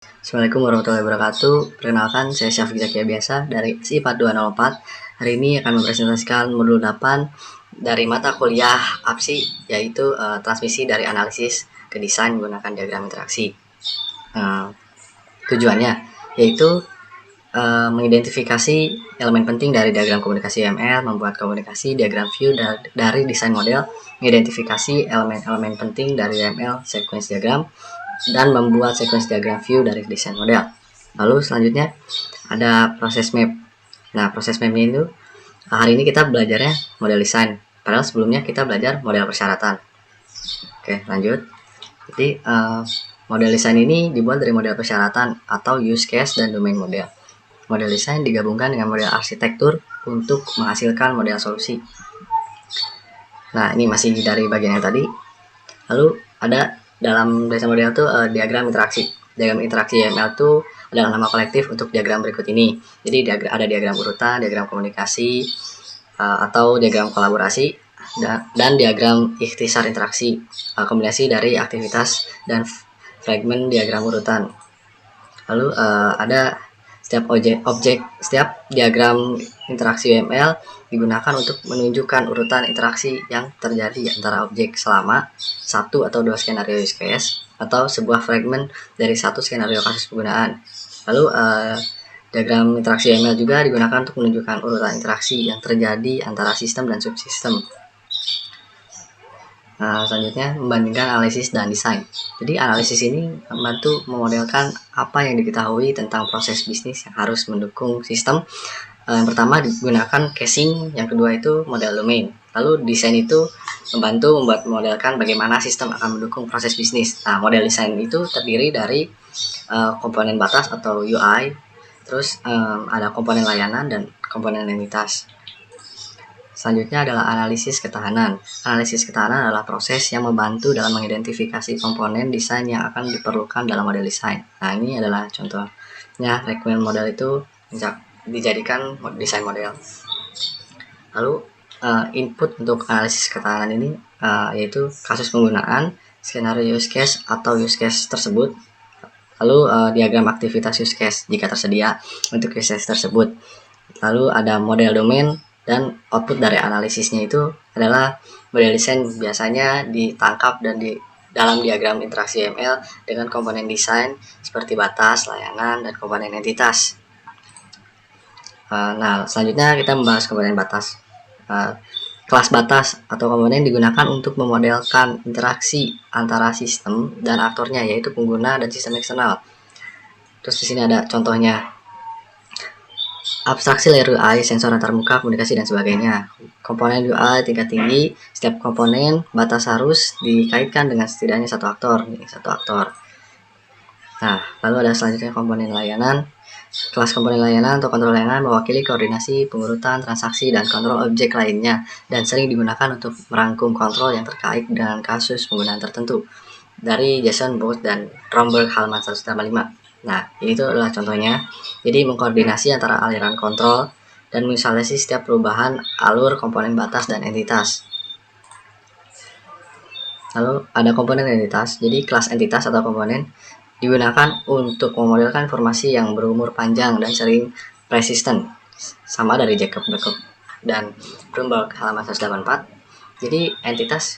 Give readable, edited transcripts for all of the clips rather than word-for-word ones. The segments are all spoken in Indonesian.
Assalamualaikum warahmatullahi wabarakatuh. Perkenalkan, saya Syafiq Zakia Biasa dari SI 4204. Hari ini akan mempresentasikan modul 8 dari mata kuliah APSI, yaitu transmisi dari analisis ke desain menggunakan diagram interaksi. Tujuannya yaitu mengidentifikasi elemen penting dari diagram komunikasi UML, membuat komunikasi diagram view dari desain model, mengidentifikasi elemen-elemen penting dari UML sequence diagram, dan membuat sequence diagram view dari desain model. Lalu selanjutnya ada proses map. Nah, proses map ini itu hari ini kita belajarnya model desain, padahal sebelumnya kita belajar model persyaratan. Oke, lanjut. Jadi model desain ini dibuat dari model persyaratan atau use case dan domain model. Model desain digabungkan dengan model arsitektur untuk menghasilkan model solusi. Nah, ini masih dari bagian yang tadi. Lalu ada dalam desain model itu diagram interaksi. Diagram interaksi UML itu adalah nama kolektif untuk diagram berikut ini. Jadi ada diagram urutan, diagram komunikasi, atau diagram kolaborasi, dan diagram ikhtisar interaksi, kombinasi dari aktivitas dan fragmen diagram urutan. Lalu ada setiap diagram interaksi UML digunakan untuk menunjukkan urutan interaksi yang terjadi antara objek selama satu atau dua skenario use case atau sebuah fragmen dari satu skenario kasus penggunaan. Lalu diagram interaksi UML juga digunakan untuk menunjukkan urutan interaksi yang terjadi antara sistem dan subsistem. Selanjutnya membandingkan analisis dan desain. Jadi analisis ini membantu memodelkan apa yang diketahui tentang proses bisnis yang harus mendukung sistem. Yang pertama digunakan casing, yang kedua itu model domain. Lalu desain itu membantu memodelkan bagaimana sistem akan mendukung proses bisnis. Nah, model desain itu terdiri dari komponen batas atau UI, terus ada komponen layanan dan komponen entitas. Selanjutnya adalah analisis ketahanan. Analisis ketahanan adalah proses yang membantu dalam mengidentifikasi komponen desain yang akan diperlukan dalam model desain. Nah, ini adalah contohnya requirement model itu dijadikan desain model. Lalu input untuk analisis ketahanan ini yaitu kasus penggunaan, skenario use case atau use case tersebut, lalu diagram aktivitas use case jika tersedia untuk use case tersebut. Lalu ada model domain, dan output dari analisisnya itu adalah model desain biasanya ditangkap dan di dalam diagram interaksi UML dengan komponen desain seperti batas, layanan, dan komponen entitas. Nah, selanjutnya kita membahas komponen batas. Kelas batas atau komponen digunakan untuk memodelkan interaksi antara sistem dan aktornya, yaitu pengguna dan sistem eksternal. Terus di sini ada contohnya. Abstraksi layer UI, sensor antarmuka, komunikasi, dan sebagainya. Komponen UI tingkat tinggi, setiap komponen batas harus dikaitkan dengan setidaknya satu aktor. Nah, lalu ada selanjutnya komponen layanan. Kelas komponen layanan atau kontrol layanan mewakili koordinasi, pengurutan, transaksi, dan kontrol objek lainnya, dan sering digunakan untuk merangkum kontrol yang terkait dengan kasus penggunaan tertentu. Dari Jason Booth dan Romberg halaman 185. Nah, ini itu adalah contohnya. Jadi mengkoordinasi antara aliran kontrol dan mengisolasi setiap perubahan alur komponen batas dan entitas. Lalu ada komponen entitas. Jadi kelas entitas atau komponen digunakan untuk memodelkan informasi yang berumur panjang dan sering persisten, sama dari Jacob dan Brumberg halaman 184. Jadi entitas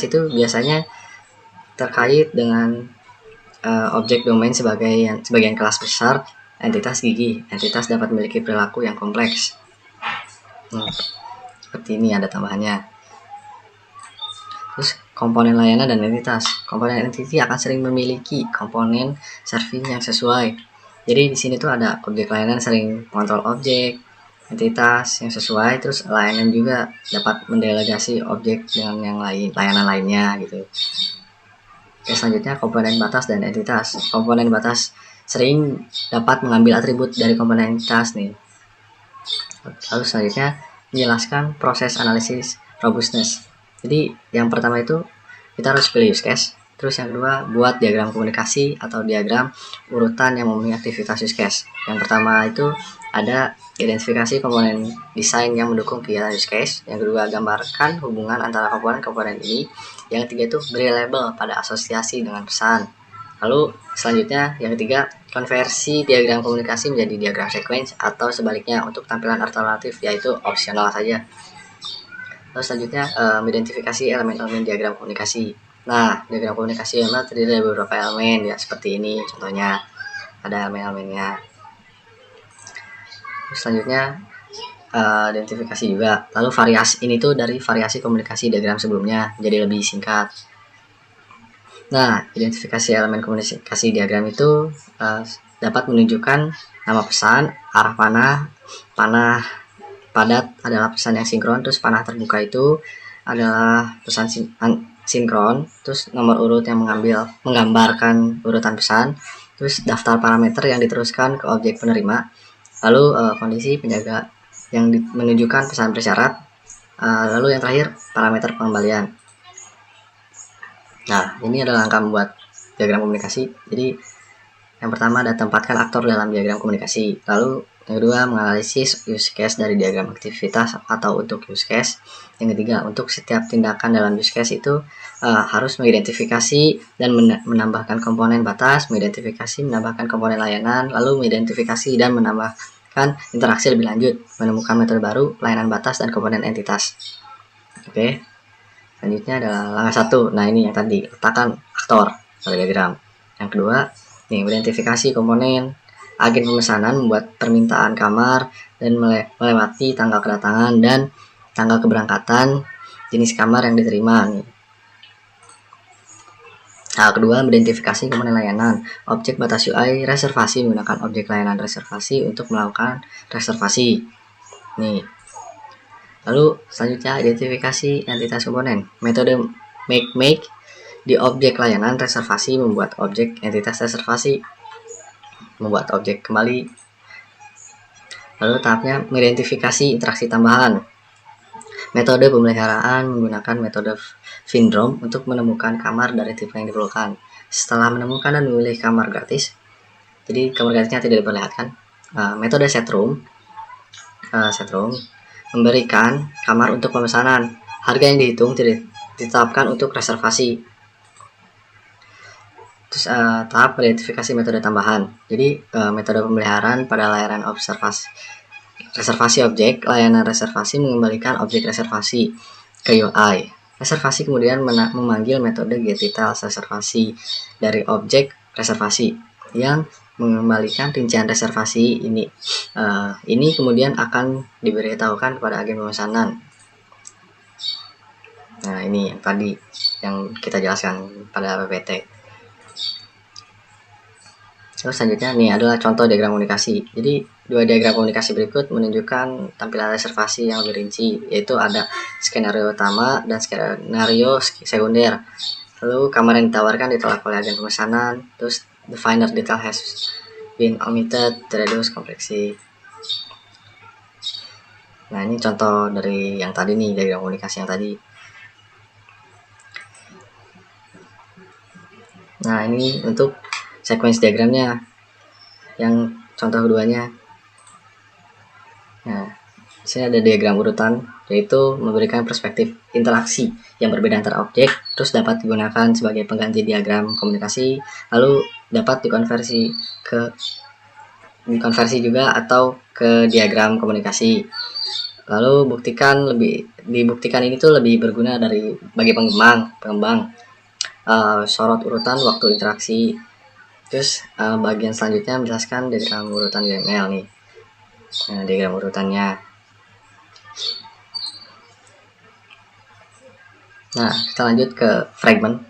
itu biasanya terkait dengan objek domain sebagian kelas besar. Entitas gigi. Entitas dapat memiliki perilaku yang kompleks. Seperti ini ada tambahannya. Terus komponen layanan dan entitas. Komponen entity akan sering memiliki komponen serving yang sesuai. Jadi di sini tuh ada objek layanan sering kontrol objek, entitas yang sesuai, terus layanan juga dapat mendelegasi objek dengan yang lain, layanan lainnya gitu. Oke, selanjutnya komponen batas dan entitas. Komponen batas sering dapat mengambil atribut dari komponen entitas nih. Lalu selanjutnya menjelaskan proses analisis robustness. Jadi yang pertama itu kita harus pilih use case. Terus yang kedua buat diagram komunikasi atau diagram urutan yang memenuhi aktivitas use case. Yang pertama itu ada identifikasi komponen desain yang mendukung kegiatan use case. Yang kedua gambarkan hubungan antara komponen-komponen ini. Yang ketiga itu beri label pada asosiasi dengan pesan. Lalu selanjutnya yang ketiga, konversi diagram komunikasi menjadi diagram sequence atau sebaliknya untuk tampilan alternatif yaitu opsional saja. Lalu selanjutnya mengidentifikasi elemen-elemen diagram komunikasi. Nah, diagram komunikasi memang terdiri dari beberapa elemen ya, seperti ini contohnya. Ada elemen-elemennya. Selanjutnya identifikasi juga. Lalu variasi ini tuh dari variasi komunikasi diagram sebelumnya jadi lebih singkat. Nah, identifikasi elemen komunikasi diagram itu dapat menunjukkan nama pesan, arah panah padat adalah pesan yang sinkron, terus panah terbuka itu adalah pesan sinkron, terus nomor urut yang menggambarkan urutan pesan, terus daftar parameter yang diteruskan ke objek penerima, lalu kondisi penjaga yang menunjukkan pesan bersyarat, lalu yang terakhir parameter pengembalian. Nah, ini adalah langkah membuat diagram komunikasi. Jadi, yang pertama ada tempatkan aktor dalam diagram komunikasi. Lalu, yang kedua menganalisis use case dari diagram aktivitas atau untuk use case. Yang ketiga, untuk setiap tindakan dalam use case itu harus mengidentifikasi dan menambahkan komponen batas, mengidentifikasi, menambahkan komponen layanan, lalu mengidentifikasi dan menambahkan interaksi lebih lanjut, menemukan metode baru, layanan batas, dan komponen entitas. Oke. Selanjutnya adalah langkah 1. Nah, ini yang tadi, letakkan aktor pada diagram. Yang kedua, nih identifikasi komponen. Agen pemesanan membuat permintaan kamar dan melewati tanggal kedatangan dan tanggal keberangkatan, jenis kamar yang diterima nih. Nah, kedua, identifikasi komponen layanan. Objek batas UI reservasi menggunakan objek layanan reservasi untuk melakukan reservasi. Nih. Lalu selanjutnya identifikasi entitas komponen. Metode make di objek layanan reservasi membuat objek entitas reservasi, membuat objek kembali. Lalu tahapnya mengidentifikasi interaksi tambahan. Metode pemeliharaan menggunakan metode Vindrom untuk menemukan kamar dari tipe yang diperlukan. Setelah menemukan dan memilih kamar gratis, jadi kamar gratisnya tidak diperlihatkan. Metode setroom memberikan kamar untuk pemesanan. Harga yang dihitung tidak ditetapkan untuk reservasi. Terus tahap identifikasi metode tambahan. Jadi metode pemeliharaan pada layanan reservasi objek, layanan reservasi mengembalikan objek reservasi ke UI. Reservasi kemudian memanggil metode getDetails reservasi dari objek reservasi yang mengembalikan rincian reservasi ini. Ini kemudian akan diberitahukan kepada agen pemesanan. Nah, ini yang tadi yang kita jelaskan pada PPT. Terus selanjutnya nih adalah contoh diagram komunikasi. Jadi dua diagram komunikasi berikut menunjukkan tampilan reservasi yang lebih rinci, yaitu ada skenario utama dan skenario sekunder. Lalu kamar yang ditawarkan ditolak oleh agen pemesanan. Terus the finer detail has been omitted to reduce complexity. Nah, ini contoh dari yang tadi nih, diagram komunikasi yang tadi. Nah, ini untuk sequence diagramnya yang contoh keduanya. Nah, di sini ada diagram urutan, yaitu memberikan perspektif interaksi yang berbeda antara objek, terus dapat digunakan sebagai pengganti diagram komunikasi, lalu dapat dikonversi juga atau ke diagram komunikasi. Lalu dibuktikan ini tuh lebih berguna bagi pengembang. Sorot urutan waktu interaksi. Terus bagian selanjutnya menjelaskan diagram urutan UML nih. Nah, diagram urutannya. Nah, kita lanjut ke fragment.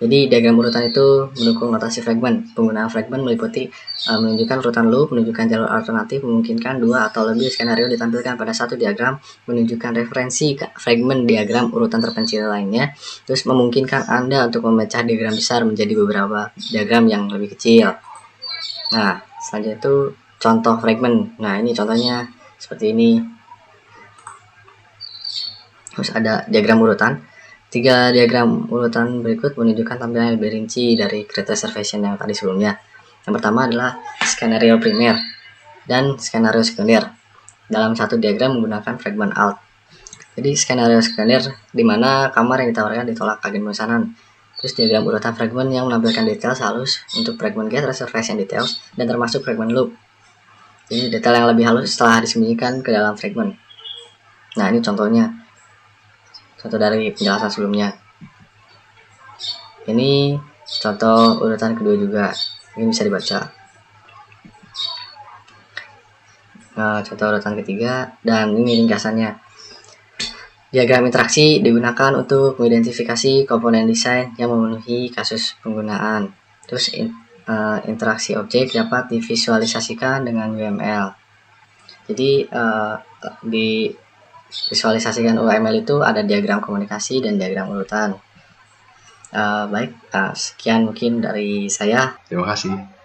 Jadi diagram urutan itu mendukung notasi fragment. Penggunaan fragment meliputi menunjukkan urutan loop, menunjukkan jalur alternatif, memungkinkan dua atau lebih skenario ditampilkan pada satu diagram, menunjukkan referensi ke fragment diagram urutan terpencil lainnya, terus memungkinkan Anda untuk memecah diagram besar menjadi beberapa diagram yang lebih kecil. Nah, selanjutnya itu contoh fragment. Nah, ini contohnya seperti ini. Terus ada diagram urutan. 3 diagram urutan berikut menunjukkan tampilan yang lebih rinci dari Great Reservation yang tadi sebelumnya. Yang pertama adalah skenario primer dan skenario sekunder dalam satu diagram menggunakan fragment alt. Jadi skenario sekunder di mana kamar yang ditawarkan ditolak agen pemesanan. Terus diagram urutan fragment yang menampilkan detail halus untuk fragment get reservation details dan termasuk fragment loop. Jadi detail yang lebih halus setelah disembunyikan ke dalam fragment. Nah, ini contohnya. Contoh dari penjelasan sebelumnya. Ini contoh urutan kedua juga. Ini bisa dibaca. Nah, contoh urutan ketiga, dan ini ringkasannya. Diagram interaksi digunakan untuk mengidentifikasi komponen desain yang memenuhi kasus penggunaan. Terus interaksi objek dapat divisualisasikan dengan UML. Jadi di visualisasikan UML itu ada diagram komunikasi dan diagram urutan. Baik, sekian mungkin dari saya. Terima kasih.